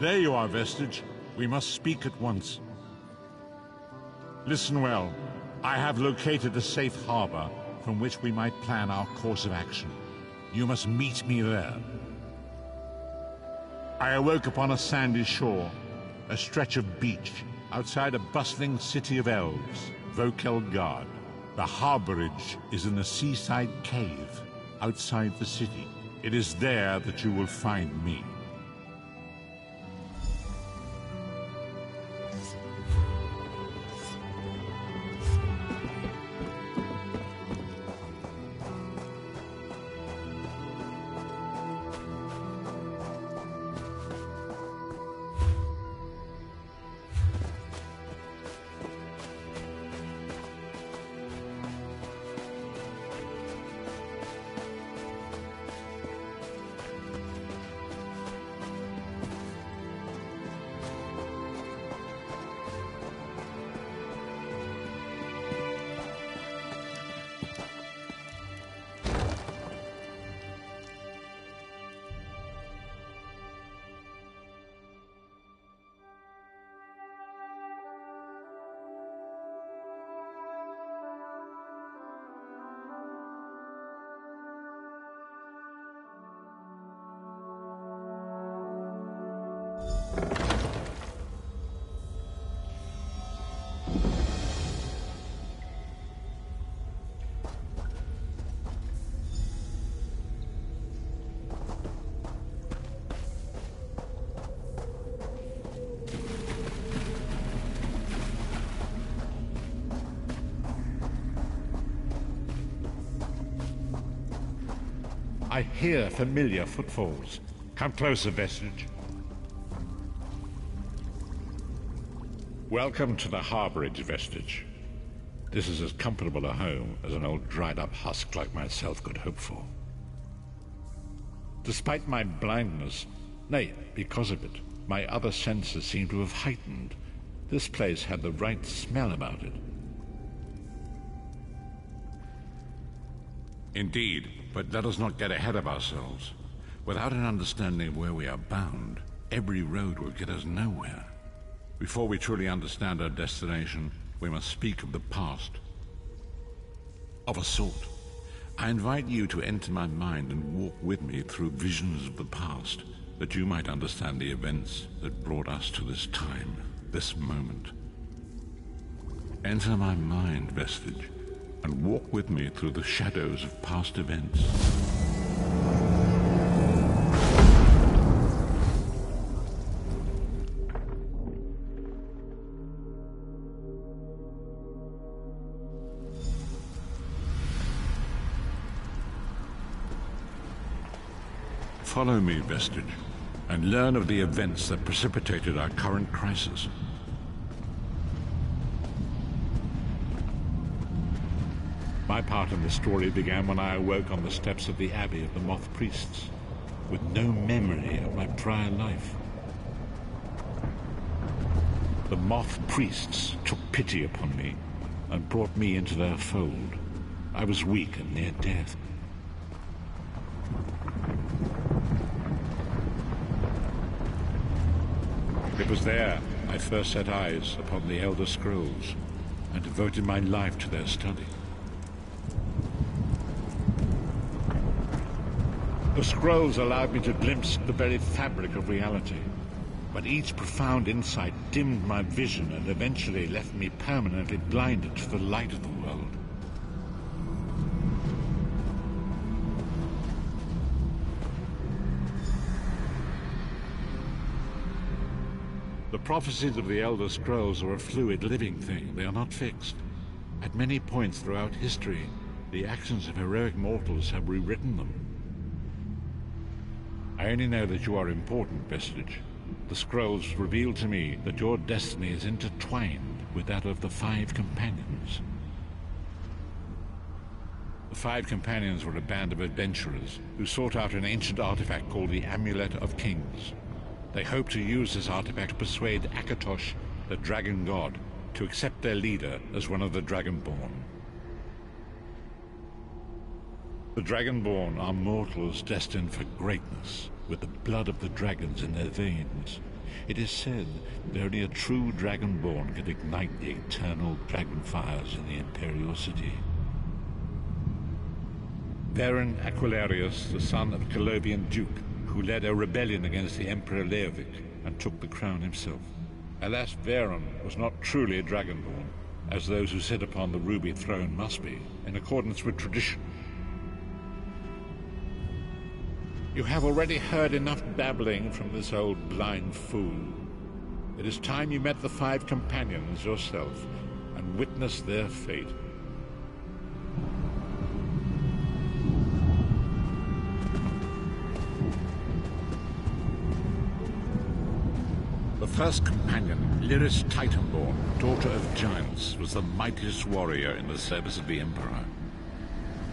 There you are, Vestige. We must speak at once. Listen well. I have located a safe harbor from which we might plan our course of action. You must meet me there. I awoke upon a sandy shore, a stretch of beach, outside a bustling city of elves, Vokelgard. The Harborage is in a seaside cave outside the city. It is there that you will find me. I hear familiar footfalls. Come closer, Vestige. Welcome to the Harborage, Vestige. This is as comfortable a home as an old dried-up husk like myself could hope for. Despite my blindness, nay, because of it, my other senses seem to have heightened. This place had the right smell about it. Indeed, but let us not get ahead of ourselves. Without an understanding of where we are bound, every road will get us nowhere. Before we truly understand our destination, we must speak of the past. Of a sort. I invite you to enter my mind and walk with me through visions of the past, that you might understand the events that brought us to this time, this moment. Enter my mind, Vestige, and walk with me through the shadows of past events. Follow me, Vestige, and learn of the events that precipitated our current crisis. My part in the story began when I awoke on the steps of the Abbey of the Moth Priests, with no memory of my prior life. The Moth Priests took pity upon me and brought me into their fold. I was weak and near death. It was there I first set eyes upon the Elder Scrolls and devoted my life to their study. The scrolls allowed me to glimpse the very fabric of reality, but each profound insight dimmed my vision and eventually left me permanently blinded to the light of the world. The prophecies of the Elder Scrolls are a fluid, living thing. They are not fixed. At many points throughout history, the actions of heroic mortals have rewritten them. I only know that you are important, Vestige. The scrolls reveal to me that your destiny is intertwined with that of the Five Companions. The Five Companions were a band of adventurers who sought out an ancient artifact called the Amulet of Kings. They hoped to use this artifact to persuade Akatosh, the dragon god, to accept their leader as one of the Dragonborn. The Dragonborn are mortals destined for greatness, with the blood of the dragons in their veins. It is said that only a true Dragonborn can ignite the eternal dragon fires in the Imperial City. Baron Aquilarius, the son of Colovian Duke, who led a rebellion against the Emperor Leovic and took the crown himself. Alas, Varen was not truly a Dragonborn, as those who sit upon the ruby throne must be, in accordance with tradition. You have already heard enough babbling from this old blind fool. It is time you met the 5 companions yourself and witnessed their fate. The first companion, Lyris Titanborn, daughter of giants, was the mightiest warrior in the service of the Emperor.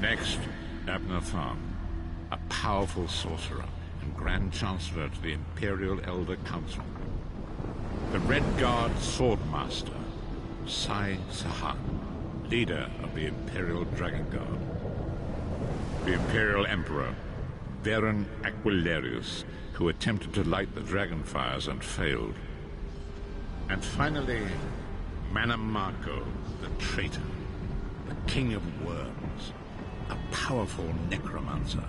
Next, Abner Tharn, a powerful sorcerer and Grand Chancellor to the Imperial Elder Council. The Red Guard Swordmaster, Sai Sahan, leader of the Imperial Dragon Guard. The Imperial Emperor, Baron Aquilarius, who attempted to light the dragon fires and failed. And finally, Manamako, the traitor, the king of worms, a powerful necromancer,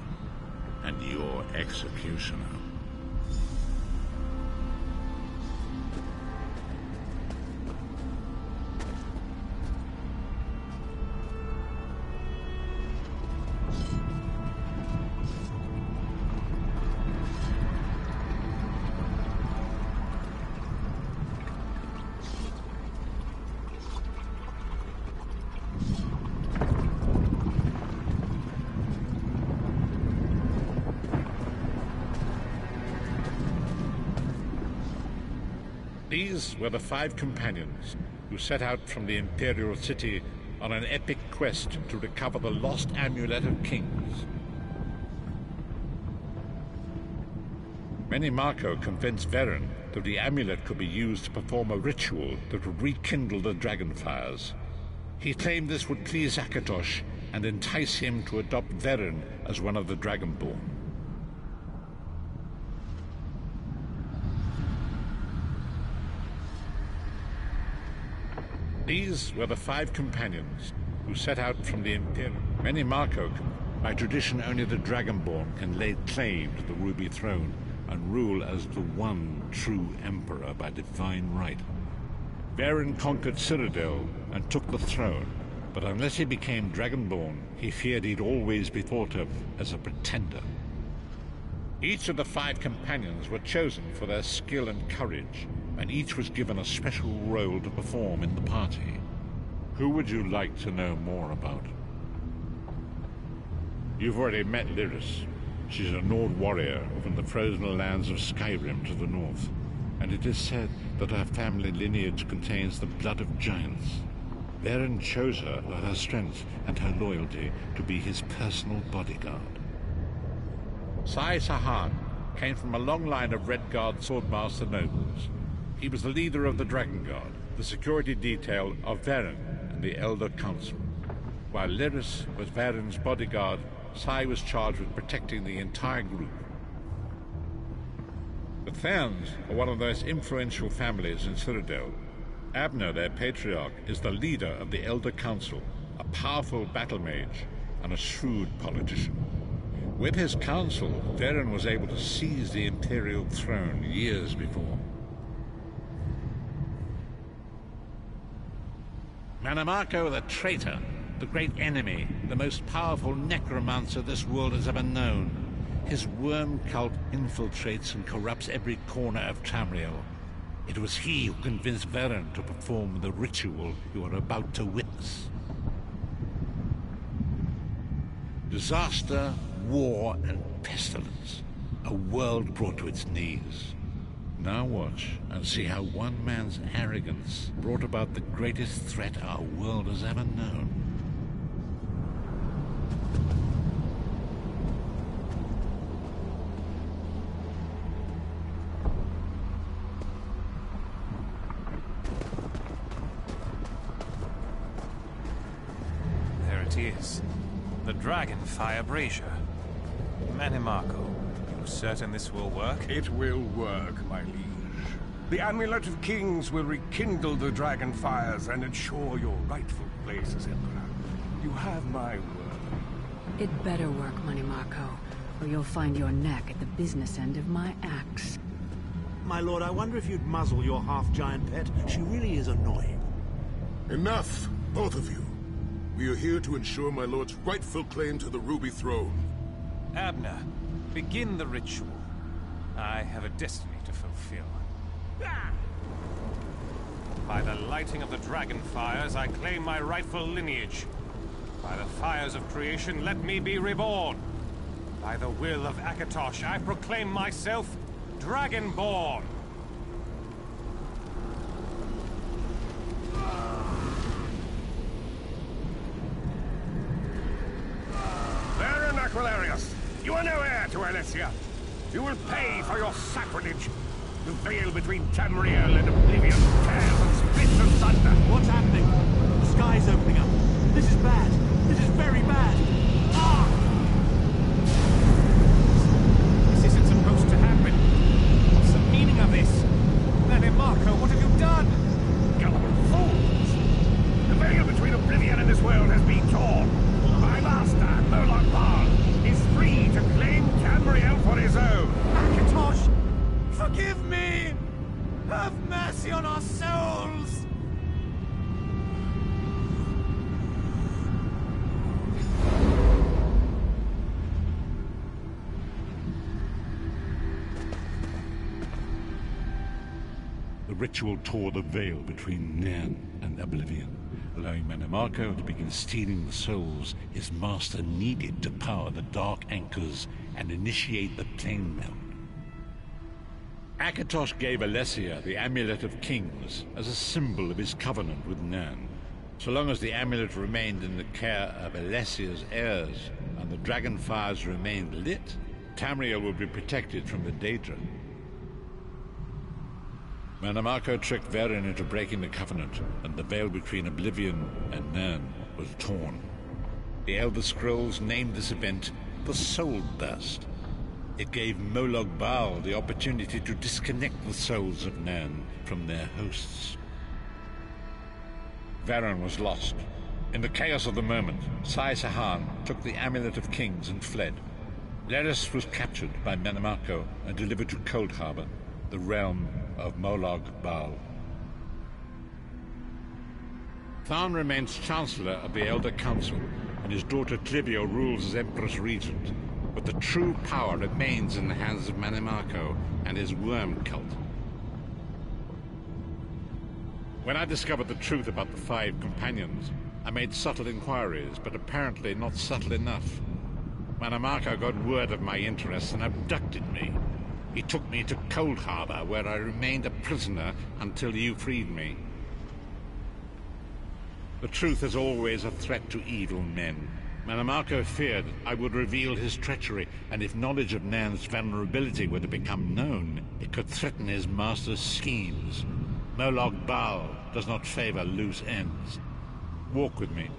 and your executioner. These were the 5 companions who set out from the Imperial City on an epic quest to recover the lost Amulet of Kings. Manamako convinced Varen that the amulet could be used to perform a ritual that would rekindle the dragon fires. He claimed this would please Akatosh and entice him to adopt Varen as one of the Dragonborn. These were the 5 companions who set out from the Imperial. Manamako, by tradition only the Dragonborn can lay claim to the Ruby Throne and rule as the one true Emperor by divine right. Varen conquered Cyrodiil and took the throne, but unless he became Dragonborn, he feared he'd always be thought of as a pretender. Each of the 5 companions were chosen for their skill and courage, and each was given a special role to perform in the party. Who would you like to know more about? You've already met Lyris. She's a Nord warrior from the frozen lands of Skyrim to the north, and it is said that her family lineage contains the blood of giants. Varen chose her for her strength and her loyalty to be his personal bodyguard. Sai Sahan came from a long line of Red Guard Swordmaster nobles. He was the leader of the Dragon Guard, the security detail of Varen and the Elder Council. While Lyris was Varen's bodyguard, Sai was charged with protecting the entire group. The Therns are one of the most influential families in Cyrodiil. Abner, their patriarch, is the leader of the Elder Council, a powerful battle mage and a shrewd politician. With his council, Varen was able to seize the Imperial throne years before. Manamako the traitor, the great enemy, the most powerful necromancer this world has ever known. His worm cult infiltrates and corrupts every corner of Tamriel. It was he who convinced Varen to perform the ritual you are about to witness. Disaster, war, and pestilence. A world brought to its knees. Now watch and see how one man's arrogance brought about the greatest threat our world has ever known. There it is. The Dragonfire Brazier. Manamako, you certain this will work? It will work, my liege. The Amulet of Kings will rekindle the dragon fires and ensure your rightful place as Emperor. You have my word. It better work, Money Marco, or you'll find your neck at the business end of my axe. My lord, I wonder if you'd muzzle your half-giant pet. She really is annoying. Enough, both of you. We are here to ensure my lord's rightful claim to the Ruby Throne. Abner, begin the ritual. I have a destiny to fulfill. By the lighting of the dragon fires, I claim my rightful lineage. By the fires of creation, let me be reborn. By the will of Akatosh, I proclaim myself Dragonborn. Baron Aquilarius, you are no heir to Alessia. You will pay for your sacrilege. The veil between Tamriel and Oblivion tears and splits asunder. What's happening? The sky's opening up. This is bad. This is very bad. Ah! This isn't supposed to happen. What's the meaning of this? Manny Marco, what have you done? Gullible fools! The veil between Oblivion and this world has been torn. My master, Moloch Bal, is free to claim Tamriel for his own. Akatosh, forgive me! Have mercy on our souls! The ritual tore the veil between Nan and Oblivion, allowing Mannimarco to begin stealing the souls his master needed to power the Dark Anchors and initiate the plane melt. Akatosh gave Alessia the Amulet of Kings as a symbol of his covenant with Nan. So long as the amulet remained in the care of Alessia's heirs and the dragon fires remained lit, Tamriel would be protected from the Daedra. Mannimarco tricked Varen into breaking the covenant, and the veil between Oblivion and Nan was torn. The Elder Scrolls named this event the Soul Burst. It gave Moloch Bal the opportunity to disconnect the souls of Nan from their hosts. Varen was lost. In the chaos of the moment, Sai Sahan took the Amulet of Kings and fled. Leris was captured by Mannimarco and delivered to Cold Harbor, the realm of Moloch Bal. Tharn remains Chancellor of the Elder Council, and his daughter Clivio rules as Empress Regent. But the true power remains in the hands of Mannimarco and his worm cult. When I discovered the truth about the 5 companions, I made subtle inquiries, but apparently not subtle enough. Mannimarco got word of my interests and abducted me. He took me to Cold Harbor, where I remained a prisoner until you freed me. The truth is always a threat to evil men. Mannimarco feared I would reveal his treachery, and if knowledge of Nan's vulnerability were to become known, it could threaten his master's schemes. Moloch Bal does not favor loose ends. Walk with me.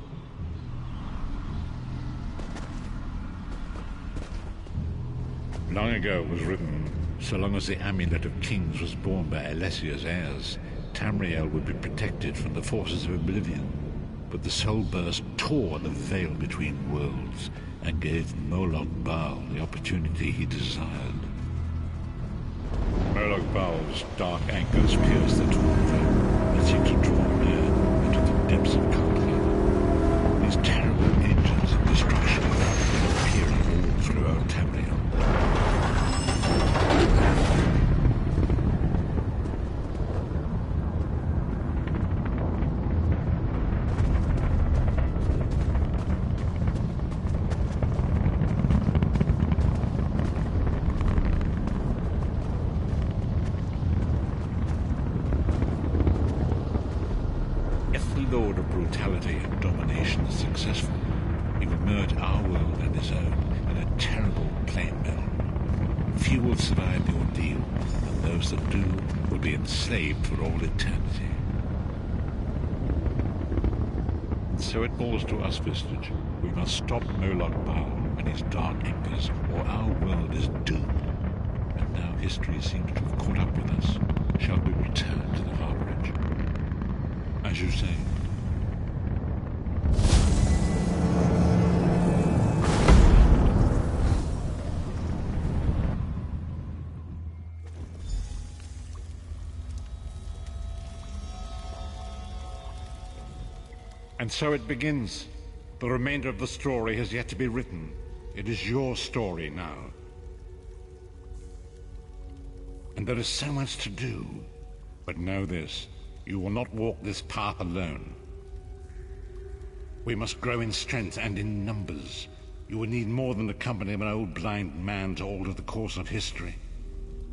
Long ago it was written, so long as the Amulet of Kings was borne by Alessia's heirs, Tamriel would be protected from the forces of Oblivion. But the Soul Burst tore the veil between worlds and gave Moloch Bal the opportunity he desired. Moloch Bal's dark anchors pierced the torn veil and seemed to draw man into the depths of Cold Harbor. These terrible engines of destruction were appearing all throughout Tamriel. Lord of brutality and domination is successful, he will merge our world and his own in a terrible plane melt. Few will survive the ordeal, and those that do will be enslaved for all eternity. So it falls to us, Vistage. We must stop Moloch Bal and his dark anchors, or our world is doomed. And now history seems to have caught up with us. shall we return to the Harborage. As you say. And so it begins. The remainder of the story has yet to be written. It is your story now. And there is so much to do. But know this, you will not walk this path alone. We must grow in strength and in numbers. You will need more than the company of an old blind man to alter the course of history.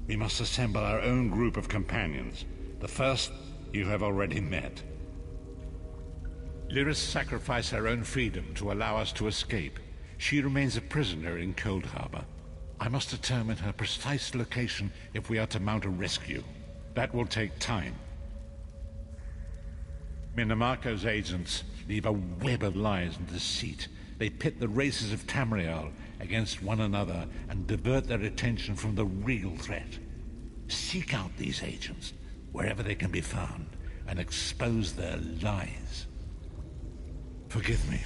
We must assemble our own group of companions. The first you have already met. Lyris sacrificed her own freedom to allow us to escape. She remains a prisoner in Cold Harbor. I must determine her precise location if we are to mount a rescue. That will take time. Minimarco's agents leave a web of lies and deceit. They pit the races of Tamriel against one another and divert their attention from the real threat. Seek out these agents, wherever they can be found, and expose their lies. Forgive me.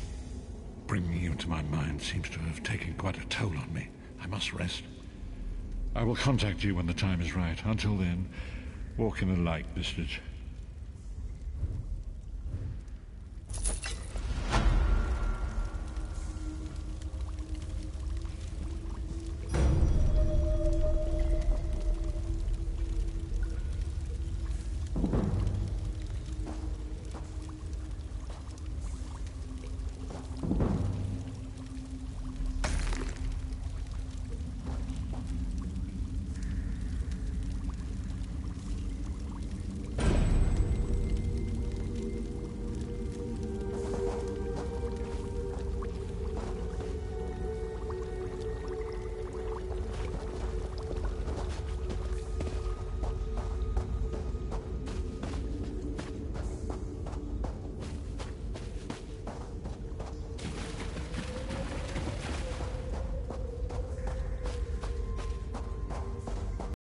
Bringing you to my mind seems to have taken quite a toll on me. I must rest. I will contact you when the time is right. Until then, walk in a light distance.